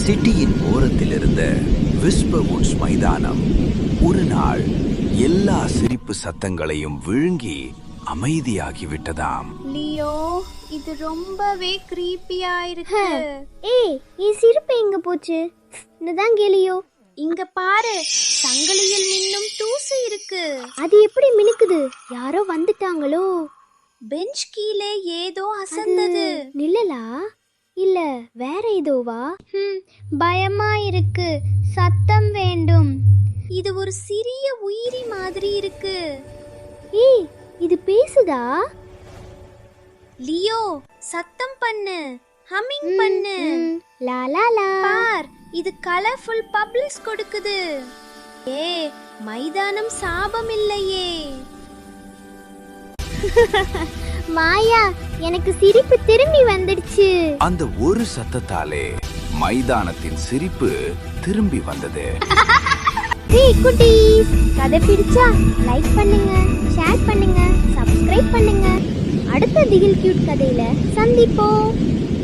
சிட்டியின் ஓரத்தில் இருந்த விஸ்பர்வுட்ஸ் மைதானம் ஒரு நாள் எல்லா சிரிப்பு சத்தங்களையும் விழுங்கி அமைதியாகிவிட்டதாம். லியோ, இது ரொம்பவே கிரீப்பியா இருக்கு. ஏய், என் சிரிப்பு எங்க போச்சு? இதுதான் கேலியோ. இங்க பாரு, சங்கிலியில் மின்னும் தூசு இருக்கு. அது எப்படி மினுக்குது? யாரோ வந்துட்டாங்களோ? பெஞ்ச் கீழே ஏதோ அசந்தது. நிழலா இல்ல வேற ஏதோவா? பயமா இருக்கு. சத்தம் வேண்டும். இது ஒரு சிறிய உயிரி மாதிரி இருக்கு. ஏய், இது பேசுதா? லியோ, சத்தம் பண்ணு, ஹம்மிங் பண்ணு. லா லா லா. பார், இது கலர்ஃபுல் பபிள்ஸ் கொடுக்குது. மைதானம் சாபம் இல்லையே. மாயா, எனக்கு சிரிப்பு திரும்பி வந்துடுச்சு. அந்த ஒரு சத்தத்தாலே மைதானத்தின் சிரிப்பு திரும்பி வந்தது. குட்டீஸ், கதை பிடிச்சா லைக் பண்ணுங்க, ஷேர் பண்ணுங்க, சப்ஸ்கிரைப் பண்ணுங்க. அடுத்த திகில் கியூட் கதையில சந்திப்போம்.